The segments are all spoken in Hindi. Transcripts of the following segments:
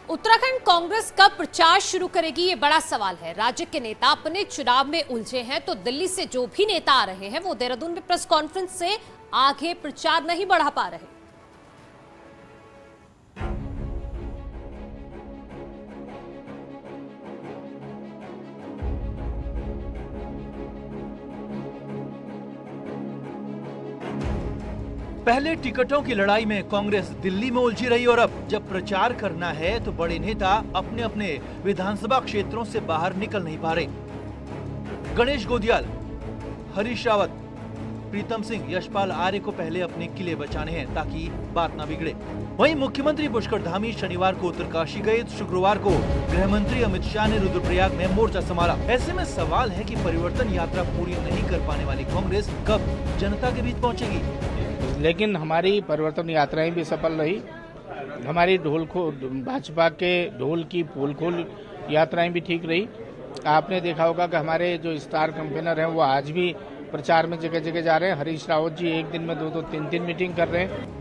उत्तराखंड कांग्रेस कब प्रचार शुरू करेगी, ये बड़ा सवाल है। राज्य के नेता अपने चुनाव में उलझे हैं तो दिल्ली से जो भी नेता आ रहे हैं वो देहरादून में प्रेस कॉन्फ्रेंस से आगे प्रचार नहीं बढ़ा पा रहे। पहले टिकटों की लड़ाई में कांग्रेस दिल्ली में उलझी रही और अब जब प्रचार करना है तो बड़े नेता अपने अपने विधानसभा क्षेत्रों से बाहर निकल नहीं पा रहे। गणेश गोदियाल, हरीश रावत, प्रीतम सिंह, यशपाल आर्य को पहले अपने किले बचाने हैं ताकि बात ना बिगड़े। वहीं मुख्यमंत्री पुष्कर धामी शनिवार को उत्तरकाशी गए तो शुक्रवार को गृह मंत्री अमित शाह ने रुद्रप्रयाग में मोर्चा संभाला। ऐसे में सवाल है कि परिवर्तन यात्रा पूरी नहीं कर पाने वाली कांग्रेस कब जनता के बीच पहुंचेगी। लेकिन हमारी परिवर्तन यात्राएं भी सफल रही। हमारी भाजपा के ढोल की पोल यात्राएं भी ठीक रही। आपने देखा होगा कि हमारे जो स्टार कैंपेनर हैं वो आज भी प्रचार में जगह जगह जा रहे हैं। हरीश रावत जी एक दिन में 2-2, 3-3 मीटिंग कर रहे हैं।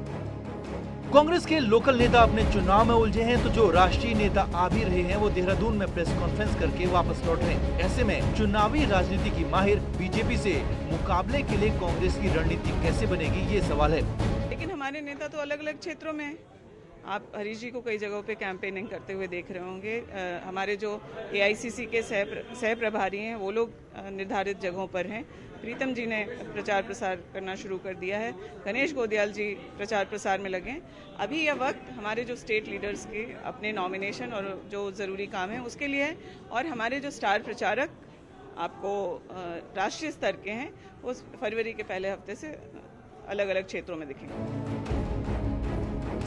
कांग्रेस के लोकल नेता अपने चुनाव में उलझे हैं तो जो राष्ट्रीय नेता आ भी रहे हैं वो देहरादून में प्रेस कॉन्फ्रेंस करके वापस लौट रहे हैं। ऐसे में चुनावी राजनीति की माहिर बीजेपी से मुकाबले के लिए कांग्रेस की रणनीति कैसे बनेगी, ये सवाल है। लेकिन हमारे नेता तो अलग अलग क्षेत्रों में हैं। आप हरीश जी को कई जगहों पे कैंपेनिंग करते हुए देख रहे होंगे। हमारे जो एआईसीसी के सह प्रभारी हैं वो लोग निर्धारित जगहों पर हैं। प्रीतम जी ने प्रचार प्रसार करना शुरू कर दिया है। गणेश गोदियाल जी प्रचार प्रसार में लगे। अभी यह वक्त हमारे जो स्टेट लीडर्स के अपने नॉमिनेशन और जो ज़रूरी काम है उसके लिए है। और हमारे जो स्टार प्रचारक आपको राष्ट्रीय स्तर के हैं वो फरवरी के पहले हफ्ते से अलग अलग क्षेत्रों में दिखेंगे।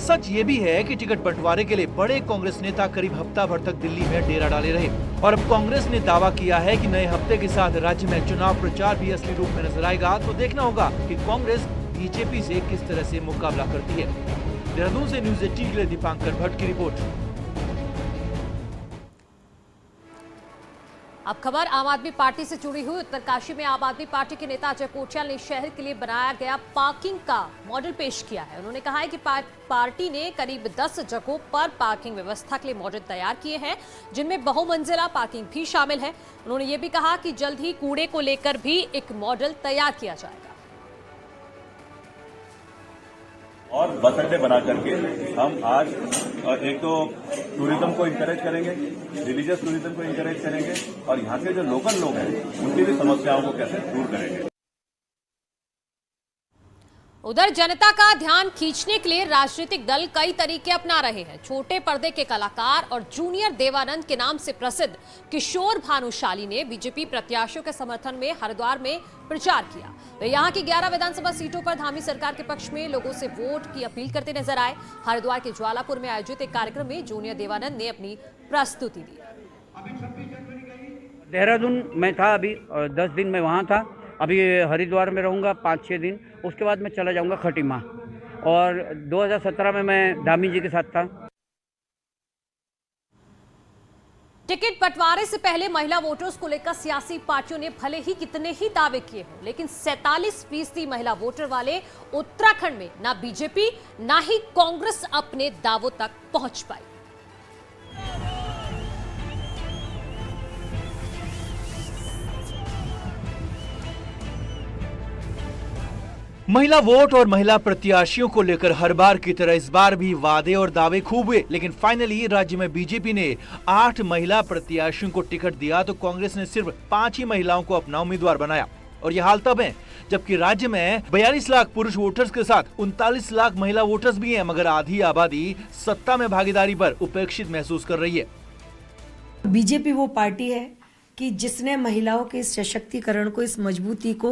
सच ये भी है कि टिकट बंटवारे के लिए बड़े कांग्रेस नेता करीब हफ्ता भर तक दिल्ली में डेरा डाले रहे और अब कांग्रेस ने दावा किया है कि नए हफ्ते के साथ राज्य में चुनाव प्रचार भी असली रूप में नजर आएगा। तो देखना होगा कि कांग्रेस बीजेपी से किस तरह से मुकाबला करती है। देहरादून से न्यूज़ 18 के लिए दीपांकर भट्ट की रिपोर्ट। अब खबर आम आदमी पार्टी से जुड़ी हुई। उत्तरकाशी में आम आदमी पार्टी के नेता अजय कोचियाल ने शहर के लिए बनाया गया पार्किंग का मॉडल पेश किया है। उन्होंने कहा है कि पार्टी ने करीब 10 जगहों पर पार्किंग व्यवस्था के लिए मॉडल तैयार किए हैं जिनमें बहुमंजिला पार्किंग भी शामिल है। उन्होंने ये भी कहा कि जल्द ही कूड़े को लेकर भी एक मॉडल तैयार किया जाएगा और बस अड्डे बना करके हम आज एक तो टूरिज्म को इंकरेज करेंगे, रिलीजियस टूरिज्म को इंकरेज करेंगे और यहाँ के जो लोकल लोग हैं उनकी भी समस्याओं को कैसे दूर करेंगे। उधर जनता का ध्यान खींचने के लिए राजनीतिक दल कई तरीके अपना रहे हैं। छोटे पर्दे के कलाकार और जूनियर देवानंद के नाम से प्रसिद्ध किशोर भानुशाली ने बीजेपी प्रत्याशियों के समर्थन में हरिद्वार में प्रचार किया। वे यहां की 11 विधानसभा सीटों पर धामी सरकार के पक्ष में लोगों से वोट की अपील करते नजर आए। हरिद्वार के ज्वालापुर में आयोजित एक कार्यक्रम में जूनियर देवानंद ने अपनी प्रस्तुति दी। देहरादून में था, अभी 10 दिन में वहाँ था। अभी हरिद्वार में रहूँगा 5-6 दिन, उसके बाद मैं चला जाऊँगा खटीमा। और 2017 में मैं धामी जी के साथ था। टिकट बंटवारे से पहले महिला वोटर्स को लेकर सियासी पार्टियों ने भले ही कितने ही दावे किए हों, लेकिन 47% महिला वोटर वाले उत्तराखंड में ना बीजेपी ना ही कांग्रेस अपने दावों तक पहुंच पाई। महिला वोट और महिला प्रत्याशियों को लेकर हर बार की तरह इस बार भी वादे और दावे खूब हुए, लेकिन फाइनली राज्य में बीजेपी ने 8 महिला प्रत्याशियों को टिकट दिया तो कांग्रेस ने सिर्फ 5 ही महिलाओं को अपना उम्मीदवार बनाया। और यह हाल तब है जबकि राज्य में 42 लाख पुरुष वोटर्स के साथ 39 लाख महिला वोटर्स भी हैं, मगर आधी आबादी सत्ता में भागीदारी पर उपेक्षित महसूस कर रही है। बीजेपी वो पार्टी है कि जिसने महिलाओं के इस सशक्तिकरण को, इस मजबूती को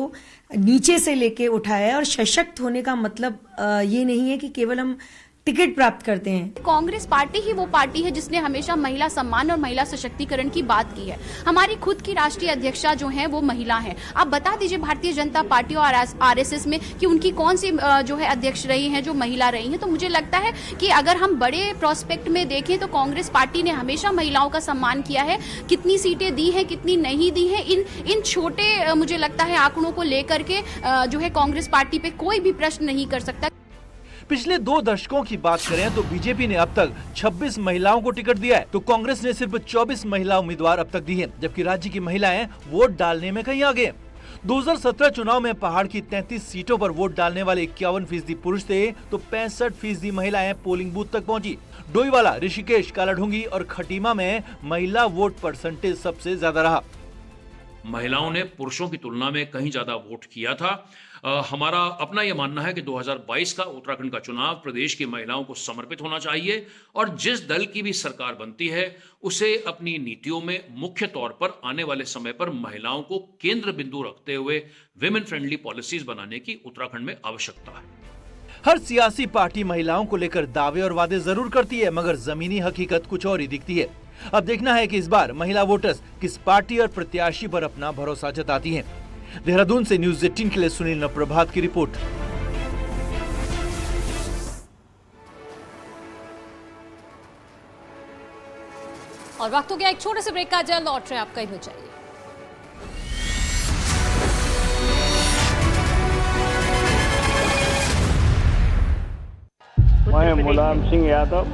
नीचे से लेके उठाया है। और सशक्त होने का मतलब ये नहीं है कि केवल हम टिकट प्राप्त करते हैं। कांग्रेस पार्टी ही वो पार्टी है जिसने हमेशा महिला सम्मान और महिला सशक्तिकरण की बात की है। हमारी खुद की राष्ट्रीय अध्यक्षा जो हैं वो महिला हैं। आप बता दीजिए भारतीय जनता पार्टी और आरएसएस में कि उनकी कौन सी जो है अध्यक्ष रही हैं जो महिला रही हैं। तो मुझे लगता है कि अगर हम बड़े प्रोस्पेक्ट में देखें तो कांग्रेस पार्टी ने हमेशा महिलाओं का सम्मान किया है। कितनी सीटें दी हैं, कितनी नहीं दी हैं, इन छोटे मुझे लगता है आंकड़ों को लेकर के जो है कांग्रेस पार्टी पे कोई भी प्रश्न नहीं कर सकता। पिछले 2 दशकों की बात करें तो बीजेपी ने अब तक 26 महिलाओं को टिकट दिया है, तो कांग्रेस ने सिर्फ 24 महिला उम्मीदवार अब तक दी हैं, जबकि राज्य की महिलाएं वोट डालने में कहीं आगे हैं। 2017 चुनाव में पहाड़ की 33 सीटों पर वोट डालने वाले 51% पुरुष थे, तो 65% महिलाएं पोलिंग बूथ तक पहुंची। डोईवाला, ऋषिकेश, कालाढूंगी और खटीमा में महिला वोट परसेंटेज सबसे ज्यादा रहा। महिलाओं ने पुरुषों की तुलना में कहीं ज्यादा वोट किया था। हमारा अपना यह मानना है कि 2022 का उत्तराखंड का चुनाव प्रदेश की महिलाओं को समर्पित होना चाहिए और जिस दल की भी सरकार बनती है उसे अपनी नीतियों में मुख्य तौर पर आने वाले समय पर महिलाओं को केंद्र बिंदु रखते हुए विमेन फ्रेंडली पॉलिसीज बनाने की उत्तराखंड में आवश्यकता है। हर सियासी पार्टी महिलाओं को लेकर दावे और वादे जरूर करती है, मगर जमीनी हकीकत कुछ और ही दिखती है। अब देखना है कि इस बार महिला वोटर्स किस पार्टी और प्रत्याशी पर अपना भरोसा जताती हैं। देहरादून से न्यूज़ 18 के लिए सुनील नप्रभात की रिपोर्ट। और वक्त हो गया एक छोटे से ब्रेक का, जल्द लौट रहे हैं, आप कहीं हो जाइए। मैं मुलायम सिंह यादव